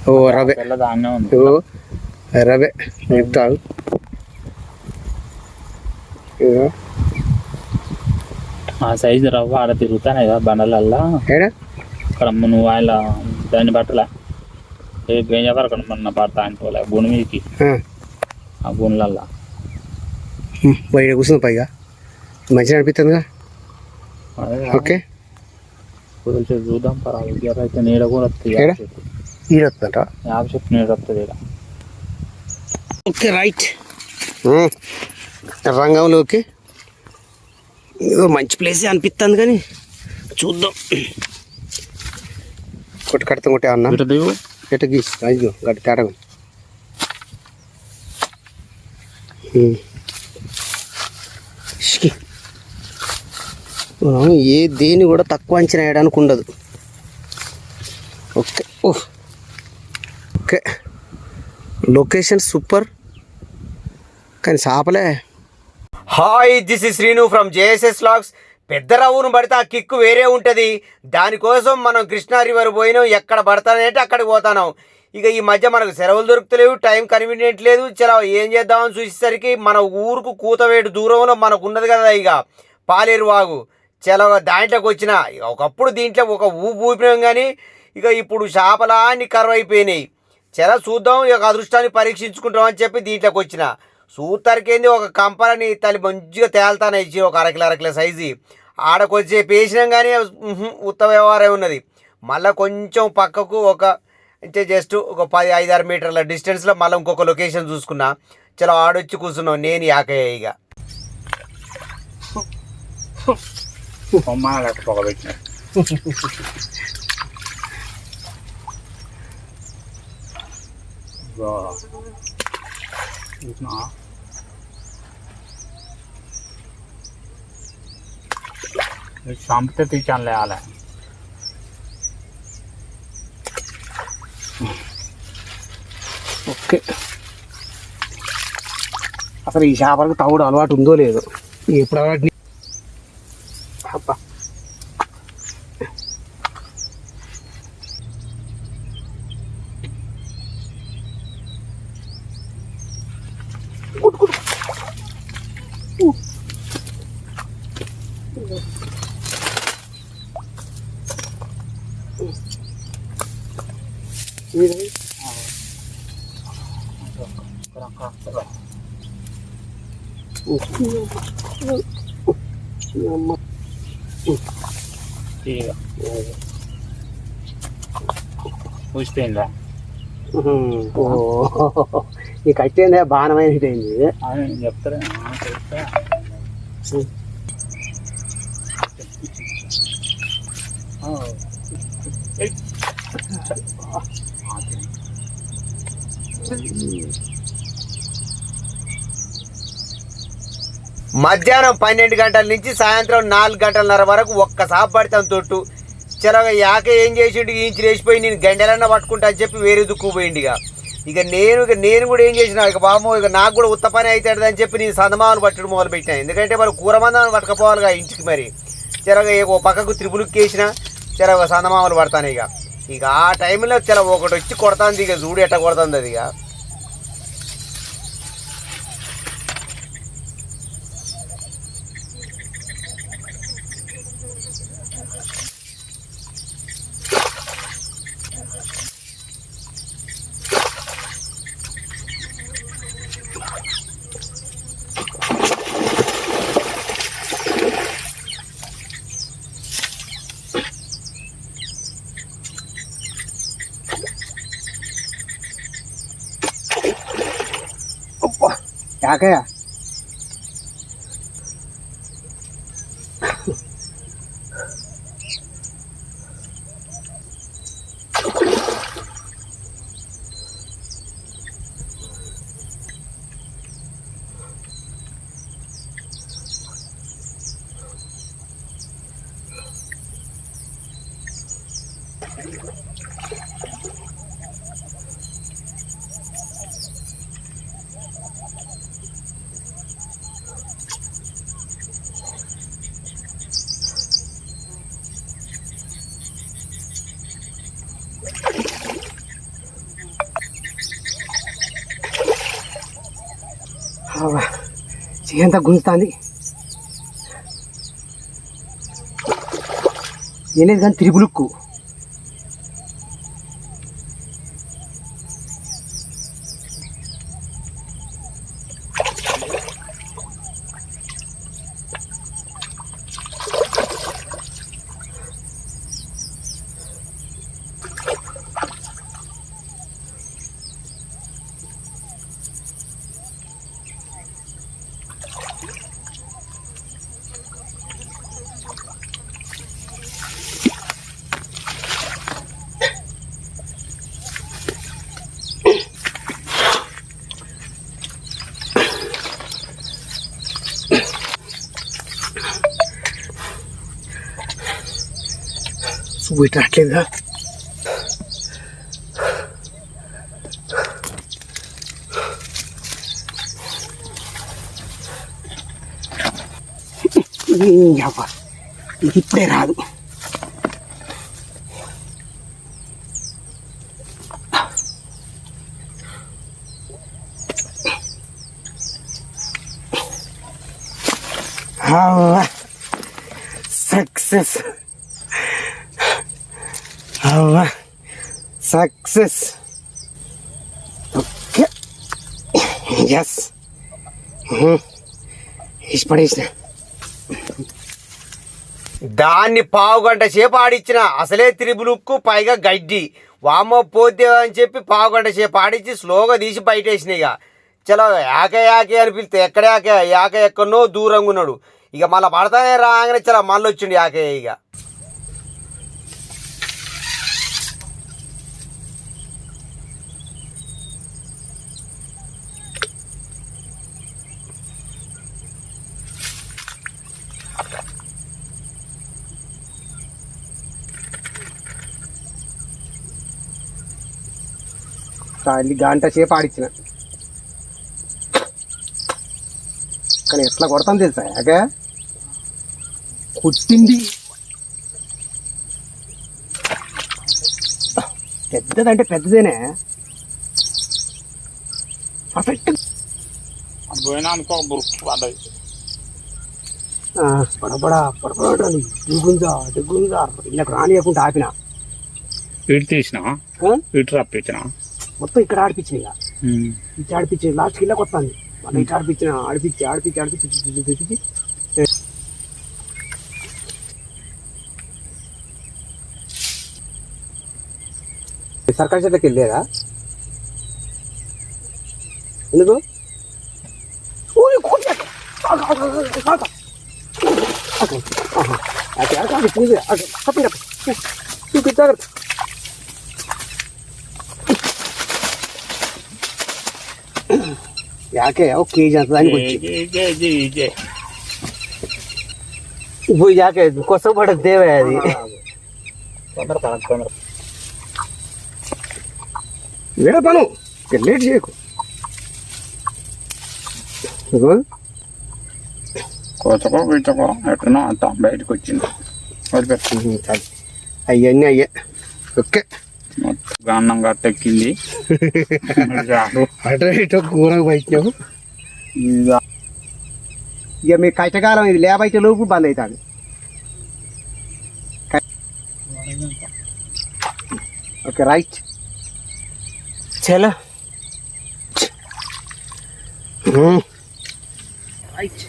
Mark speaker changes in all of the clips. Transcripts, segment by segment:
Speaker 1: ఓ రవే రవే చెప్తావు
Speaker 2: ఆ సైజు రవ్వ ఆడ తిరుగుతానే కదా బండలల్లా అక్కడ నువ్వు ఆయన దాన్ని బట్టల ఏ గంజ వరకు మొన్న పడతా అనుకోలే గుణి మీదకి ఆ గుణలల్లా
Speaker 1: బయట కూర్చుంది పైగా మంచిగా అనిపిస్తుందిగా. ఓకే
Speaker 2: కొంచెం చూద్దాం పర్వాలేదు. అయితే నీడ కూడా వస్తుంది,
Speaker 1: నీడ వస్తుందట,
Speaker 2: యాభ చెట్టు నీడ వస్తుంది ఇక్కడ.
Speaker 1: Okay right. రంగంలోకి ఏదో మంచి ప్లేస్ అనిపిస్తుంది కానీ చూద్దాం. కొట్టు కడతాం కొట్టే అన్న ఎట గీసి అయ్యో గట్టి తేడా ఏ దేని కూడా తక్కువ అంచనా వేయడానికి ఉండదు. ఓకే ఓకే లొకేషన్ సూపర్ కానీ చేపలే. Hi, this is Srinu from JSS vlogs. పెద్ద రవ్వును పడితే ఆ కిక్కు వేరే ఉంటుంది. దానికోసం మనం కృష్ణా రివర్ పోయినాం. ఎక్కడ పడతానంటే అక్కడికి పోతాం. ఇక ఈ మధ్య మనకు సెలవులు దొరుకుతలేవు, టైం కన్వీనియంట్ లేదు. చలో ఏం చేద్దామని చూసేసరికి మన ఊరుకు కూతవేటు దూరంలో మనకు ఉన్నది కదా ఇక పాలేరు వాగు. చలో దాంట్లోకి వచ్చిన. ఒకప్పుడు దీంట్లో ఒక ఊపినాం కానీ ఇక ఇప్పుడు చేపలా అన్ని కరువు అయిపోయినాయి. చలో చూద్దాం, ఇక అదృష్టాన్ని పరీక్షించుకుంటాం అని చెప్పి దీంట్లోకి వచ్చిన. సూతరికేంది ఒక కంపలని తల్లి మంచిగా తేల్తానే ఇచ్చి ఒక అరకిల సైజు ఆడకొచ్చే పేసినాం కానీ ఉత్త వ్యవహారం ఉన్నది. మళ్ళీ కొంచెం పక్కకు ఒక అంటే జస్ట్ ఒక 10-5-6 మీటర్ల డిస్టెన్స్లో మళ్ళీ ఇంకొక లొకేషన్ చూసుకున్నా. చలో ఆడొచ్చి కూర్చున్నాం నేను యాకయ్య. ఇక
Speaker 2: చంపితే తీసానులే అలా.
Speaker 1: ఓకే, అసలు ఈ చేపలకు తవుడు అలవాటు ఉందో లేదో ఎప్పుడు అలవాటు. అబ్బా
Speaker 2: ఊసిపోయిందా?
Speaker 1: ఈ కట్టేందే బాణమైనటైంది
Speaker 2: అని చెప్తారా?
Speaker 1: మధ్యాహ్నం 12 గంటల నుంచి సాయంత్రం 4 గంటలన్నర వరకు ఒక్క సాపు పడతాం తొట్టు. చలగా యాక ఏం చేసిండు, ఇంచి లేచిపోయి నేను గంటలన్నా పట్టుకుంటా అని చెప్పి వేరే దుక్కుపోయింది. ఇక నేను కూడా ఏం చేసిన, ఇక బామో ఇక నాకు కూడా ఉత్త పని అవుతుంది అని చెప్పి నేను సందమామలు పట్టడం మొదలు పెట్టాను. ఎందుకంటే మరి కూరమందాన్ని పట్టుకపోవాలిగా ఇంటికి. మరి చలగా ఓ పక్కకు త్రిపులుక్కేసిన చలగా సందమామలు పడతాను. ఇక ఆ టైంలో చల ఒకటి వచ్చి కొడుతుంది. ఇక చూడు ఎట్ట కొడుతుంది అది. ఇక యాకయ్య చేయంతా గుంజుతుంది. ఏం లేదు కానీ త్రిబులుక్కు. సుబ్బు ఇట్లా రావట్లేదుగా. ఇది ఇప్పుడే రాదు. Success, success. ఓకే, ఎస్, ఇష్టపడేసిన. దాన్ని పావు గంట సేపు ఆడిచ్చిన. అసలే త్రిబులుక్కు, పైగా గడ్డి. వామ పోతే అని చెప్పి పావు గంట సేపు ఆడించి స్లోగా తీసి బయటేసిన. ఇక చలో యాకే యాకే అని పిలితే ఎక్కడ యాకే, యాకే ఎక్కడనో దూరంగా ఉన్నాడు. ఇక మళ్ళీ పడతానే రాగానే చలో మళ్ళీ వచ్చిండు యాకే. ఇక గంట సేపు ఆడిచ్చిన. కానీ ఎట్లా కొడతాను తెలుసా యాక, కుట్టింది పెద్దదంటే పెద్దదేనే, పర్ఫెక్ట్. పడబడా పడబడాలి. దిగుందా దిగుందా ఇళ్ళకి రానియకుండా ఆపిన.
Speaker 2: ఇటు తీసిన ఇటు రప్పించిన,
Speaker 1: మొత్తం ఇక్కడ ఆడిపించిన. ఇక ఇటు ఆడిపించి లాస్ట్కి ఇళ్ళకి వస్తాను. మళ్ళీ ఇటు ఆడిపించిన, ఆడిపించి ఆడిపించి ఆడిపించి సర్కార్ చేతకి వెళ్ళేదా ఎందుకు? ಯಾಕೆ ಅವು ಕೆ ಜಿ ಅಂತ ಯಾಕೆ ಕೊಸ ಪಡುತ್ತೇವೆ అది వేరే పను లేట్ చేయకు.
Speaker 2: కోసకో వీచకో ఎట్లా అంత బయటకు వచ్చింది.
Speaker 1: అవన్నీ అయ్యా. ఓకే,
Speaker 2: అన్నం గట్టెక్కింది.
Speaker 1: అటు ఇటు కూరకు బయటకు. ఇక మీ కష్టకాలం ఇది లేబైతే లోపు బంద్ అవుతాడు. ఓకే రైట్, చలో రైట్.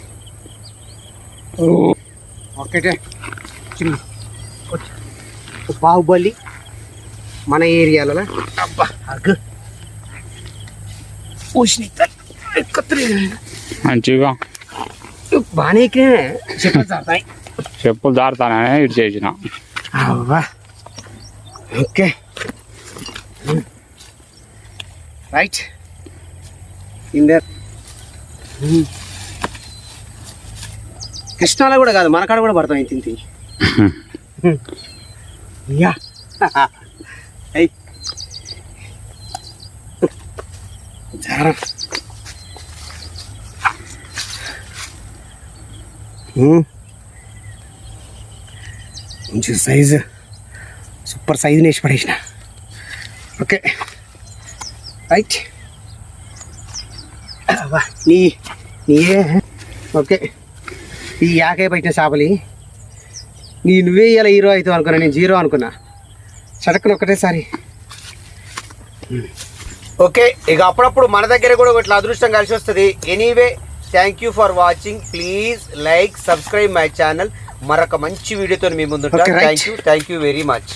Speaker 1: ఓకే, బాహుబలి మన ఏరియాలో అబ్బా
Speaker 2: మంచిగా
Speaker 1: బాగానే ఎక్కినా. చెప్పులు జారుతాయి,
Speaker 2: చెప్పులు జారుతానే ఇటు చేసిన.
Speaker 1: అవ్వా ఓకే రైట్. ఇందర్ కృష్ణాలో కూడా కాదు, మన కాడ కూడా పడతాం. తింటి యా అయ్యి చాలా మంచి సైజు సూపర్ సైజు వేసి పడేసిన ఓకే రైట్ నీయే ఓకే ఈ యాకే పట్టిన చేపలి నువ్వే ఇలా హీరో అవుతావు అనుకున్నా, నేను జీరో అనుకున్నా. సడక్కున ఒకటేసారి ఓకే. ఇక అప్పుడప్పుడు మన దగ్గర కూడా ఇట్లా అదృష్టం కలిసి వస్తుంది. Anyway thank you for watching. Please like subscribe my channel. మరొక మంచి వీడియోతో మీ ముందు. Thank you very much.